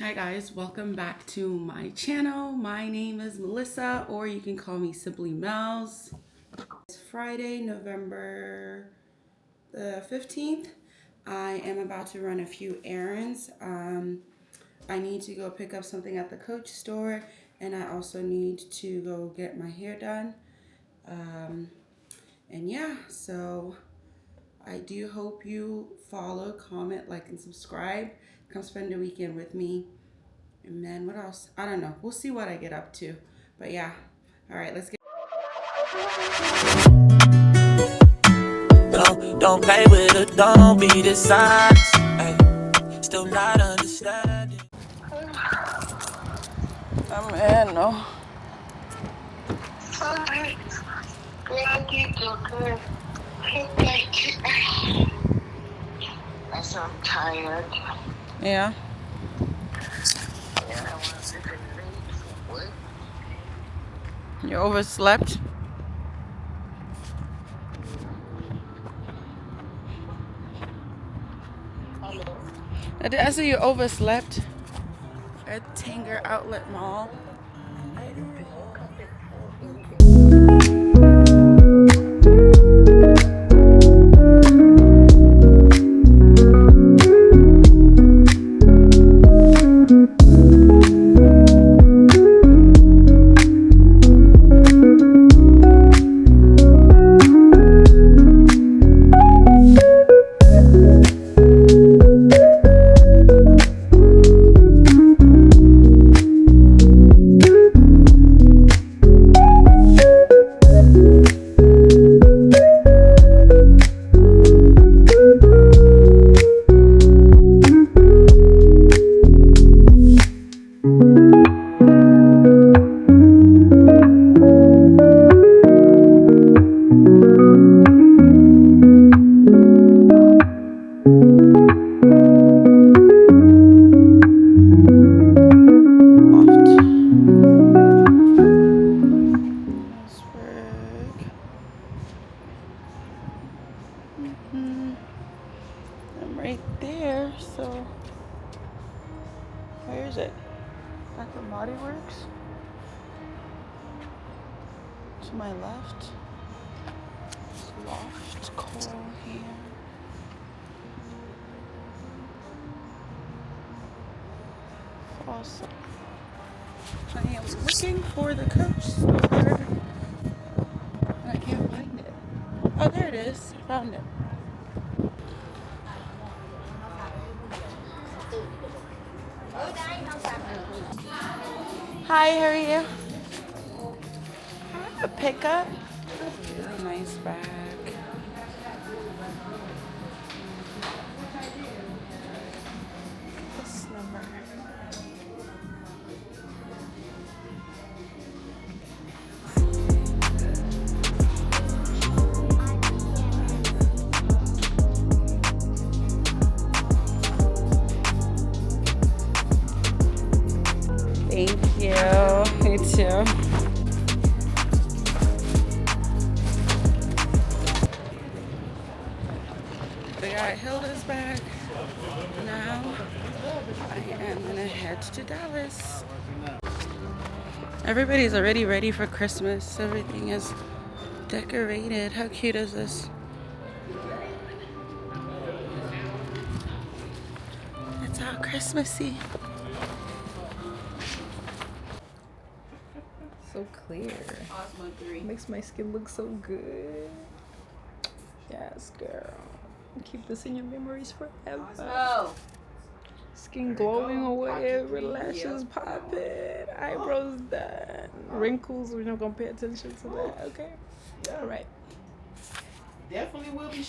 Hi guys, welcome back to my channel. My name is Melissa, or you can call me Simply Mel's. It's Friday, November the 15th. I am about to run a few errands. I need to go pick up something at the Coach store, and I also need to go get my hair done. And yeah, so I do hope you follow, comment, like, and subscribe. Come spend the weekend with me. And then what else? I don't know. We'll see what I get up to. But yeah. All right, let's get. Don't play with it, don't be dishonest. Ay, still not understanding. I'm in, no. Sorry. Glad you took her. I'm tired. Yeah. Yeah, I was even late for work. You overslept? Hello. I see you overslept at Tanger Outlet Mall. I didn't woke up at 4. I'm right there, so where is it? At the Body Works? To my left. Loft Coral here. Awesome. I am looking for the Coach store. I can't find it. Oh, there it is. I found it. Hi, how are you? A pickup. Really nice bag. This number. Thank you. Me too. We got Hilda's back. Now I am gonna head to Dallas. Everybody's already ready for Christmas. Everything is decorated. How cute is this? It's all Christmassy. So clear. Makes my skin look so good. Yes, girl. Keep this in your memories forever. Skin glowing or whatever, lashes popping, eyebrows done, wrinkles. We're not gonna pay attention to that, okay? All right. Definitely will be.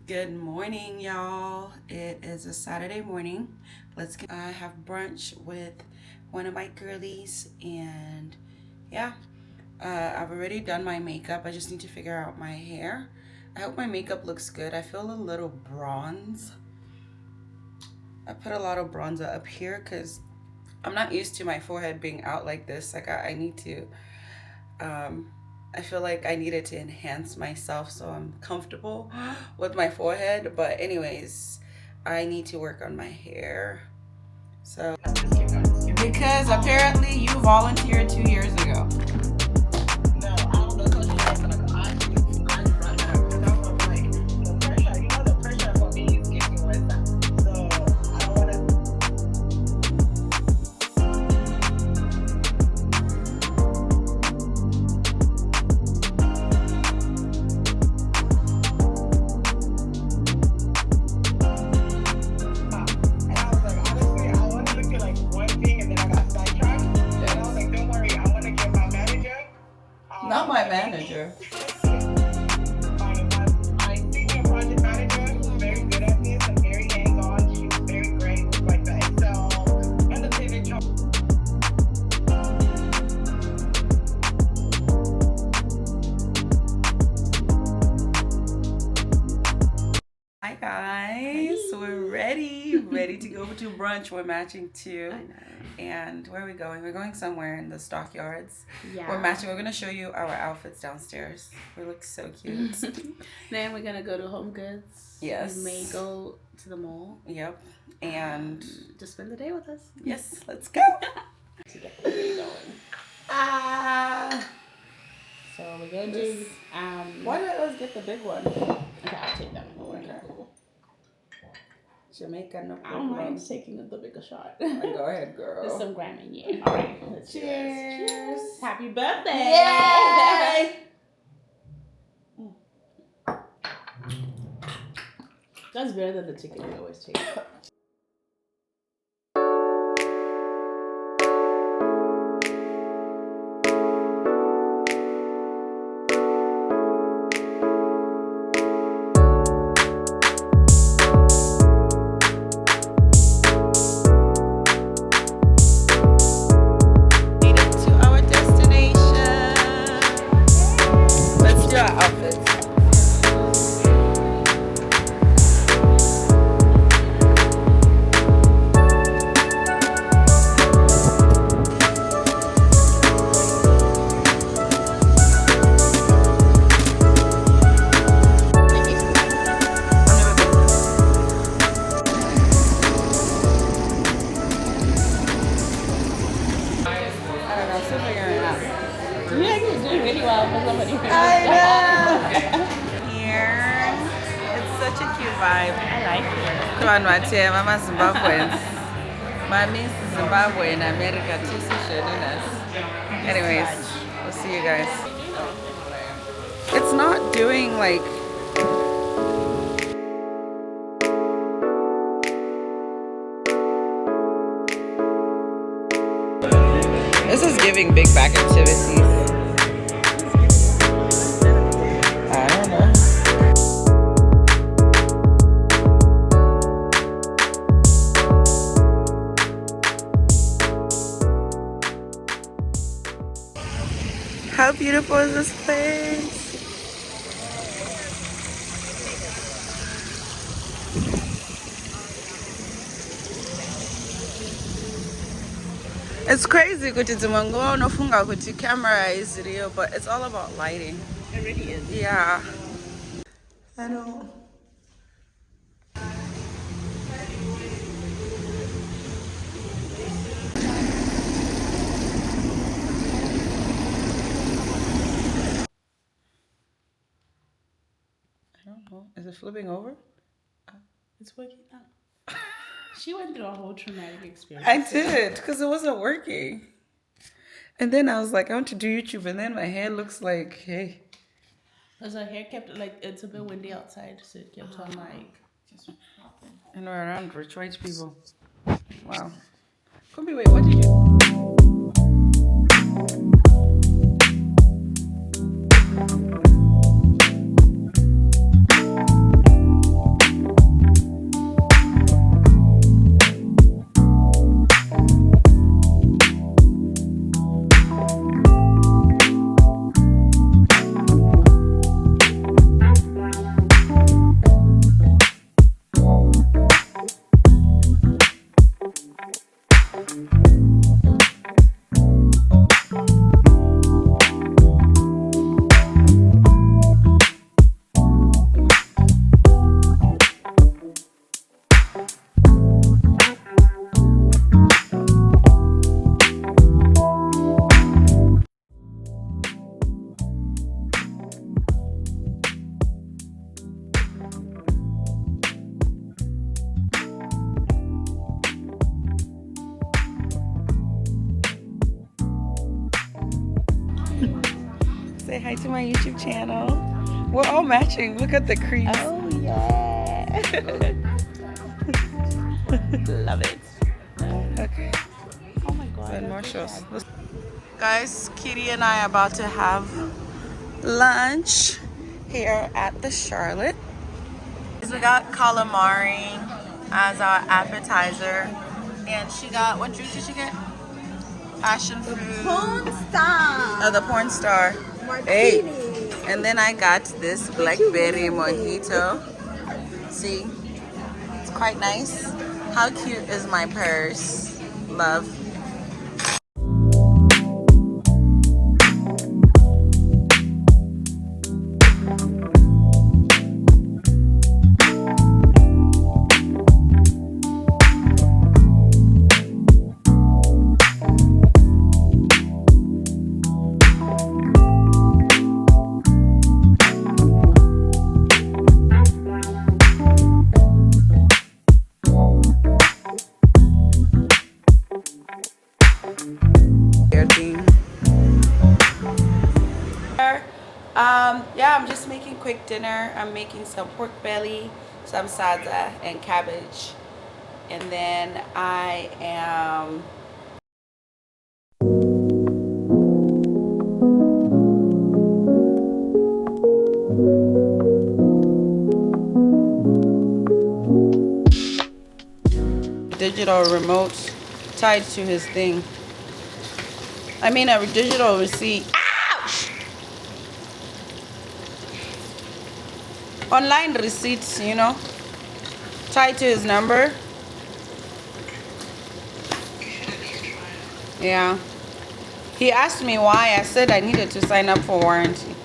Good morning, y'all. It is a Saturday morning. I have brunch with one of my girlies, and yeah, I've already done my makeup. I just need to figure out my hair. I hope my makeup looks good. I feel a little bronze. I put a lot of bronzer up here because I'm not used to my forehead being out like this. Like I need to, I feel like I needed to enhance myself so I'm comfortable with my forehead. But anyways, I need to work on my hair. So, because apparently you volunteered 2 years ago. No, I don't know how she was like, I run her stuff. I'm like, the pressure, the pressure for me is getting worse. So I don't want to. And I was like, honestly, I want to look at like one thing, and then I got sidetracked. And I was like, don't worry, I want to get my manager. Not my manager. My senior project manager, who's very good at this and very hands-on. She's very great with like the Excel and the pivot chart. Hi guys, we're ready to go to brunch. We're matching too. And where are we going? We're going somewhere in the stockyards. Yeah. We're matching. We're gonna show you our outfits downstairs. We look so cute. Then we're gonna go to Home Goods. Yes. We may go to the mall. Yep. And Just spend the day with us. yes, let's go. To get the day going. So we're gonna do Why don't I get the big one? okay, I'll take that one. Okay. Jamaica, no I don't problem. mind taking the bigger shot. Go ahead, girl. There's some gram in here. Alright. Let's do this. Cheers. Happy birthday! Yay! That's better than the chicken we always take. Made it to our destination. Let's do our outfits. I don't know, still figuring it out. You actually doing really well for somebody. Here. It's such a cute vibe. I like it. Come on, Matia, Mama Zimbabweans. Mommy's Zimbabwe in America, Tisi Shedinas. Anyways, we'll see you guys. It's not doing like. This is giving big back activities. I don't know. How beautiful is this place? It's crazy kuti dzimwe nguva unofunga kuti camera is real, but it's all about lighting. It really is. Yeah. I know. I don't know. Is it flipping over? It's working out. She went through a whole traumatic experience. I did, because it wasn't working. And then I was like, I want to do YouTube, and then my hair looks like, hey. Because her hair kept, like, it's a bit windy outside, so it kept on, like, just flopping. And we're around rich white people. Wow. Kumbi, wait, what did you... Say hi to my YouTube channel. We're all matching. Look at the crease. Oh yeah. Love it. Okay. Oh my god. And more shows. Guys, Kitty and I are about to have lunch here at the Charlotte. We got calamari as our appetizer. And she got, what drink did she get? Passion fruit. Porn star. Oh, the porn star. Hey. And then I got this blackberry mojito. See? It's quite nice. How cute is my purse? Love. Yeah, I'm just making quick dinner. I'm making some pork belly, some salsa, and cabbage. And then I am digital remote tied to his thing. I mean a digital receipt. Ouch! Online receipts, you know, tied to his number. Yeah. He asked me why. I said I needed to sign up for warranty.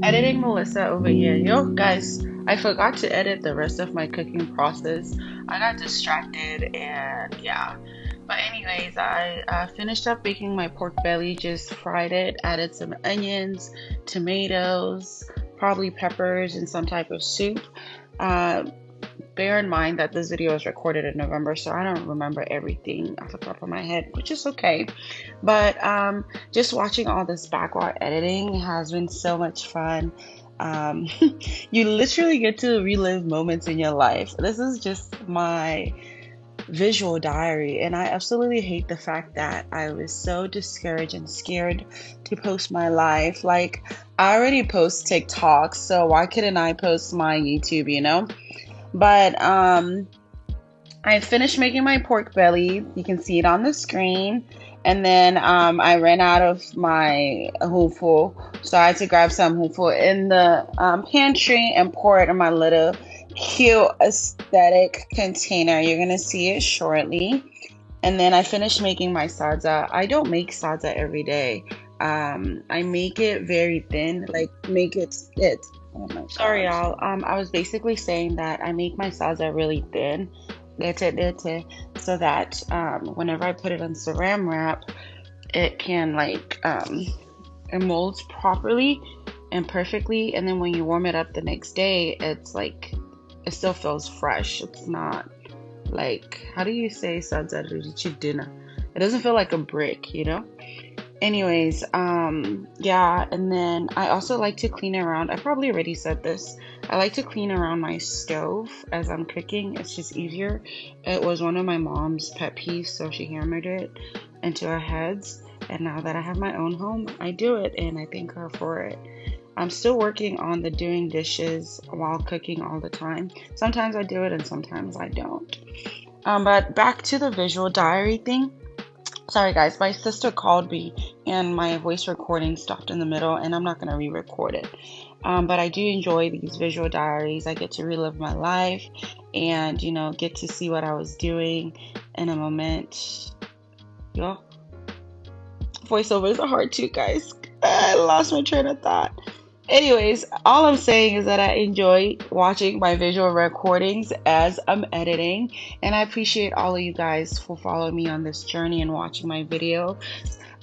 Editing Melissa over here. Yo, guys, I forgot to edit the rest of my cooking process. I got distracted and yeah. But anyways, I finished up baking my pork belly, just fried it, added some onions, tomatoes, probably peppers, and some type of soup. Bear in mind that this video was recorded in November, so I don't remember everything off the top of my head, which is okay. But just watching all this backward editing has been so much fun. You literally get to relive moments in your life. This is just my visual diary, and I absolutely hate the fact that I was so discouraged and scared to post my life. Like, I already post TikTok, so why couldn't I post my YouTube, you know? But I finished making my pork belly. You can see it on the screen. And then I ran out of my hufu, so I had to grab some hufu in the pantry and pour it in my little cute aesthetic container. You're gonna see it shortly. And then I finished making my salsa. I don't make salsa every day, I make it very thin, like make it oh my God. Sorry y'all, I was basically saying that I make my salsa really thin, so that whenever I put it on saran wrap, it can like it molds properly and perfectly, and then when you warm it up the next day, it's like it still feels fresh. It's not like, how do you say salsa dinner? It doesn't feel like a brick, you know? Anyways, yeah, and then I also like to clean around. I probably already said this. I like to clean around my stove as I'm cooking. It's just easier. It was one of my mom's pet peeves, so she hammered it into our heads. And now that I have my own home, I do it, and I thank her for it. I'm still working on the doing dishes while cooking all the time. Sometimes I do it and sometimes I don't. But back to the visual diary thing. Sorry guys, my sister called me and my voice recording stopped in the middle, and I'm not going to re-record it. But I do enjoy these visual diaries. I get to relive my life and, you know, get to see what I was doing in a moment. Yo, voiceovers are hard too, guys. I lost my train of thought. Anyways, all I'm saying is that I enjoy watching my visual recordings as I'm editing, and I appreciate all of you guys for following me on this journey and watching my video.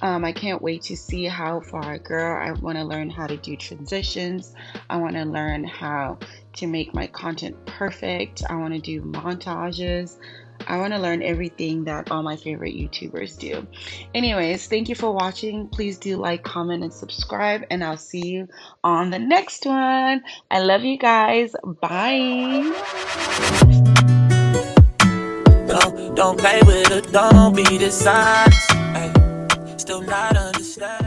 I can't wait to see how far I grow. I want to learn how to do transitions. I want to learn how to make my content perfect. I want to do montages. I want to learn everything that all my favorite YouTubers do. Anyways, thank you for watching. Please do like, comment, and subscribe, and I'll see you on the next one. I love you guys. Bye. Don't play with it, don't be dishonest. Ay, still not understand.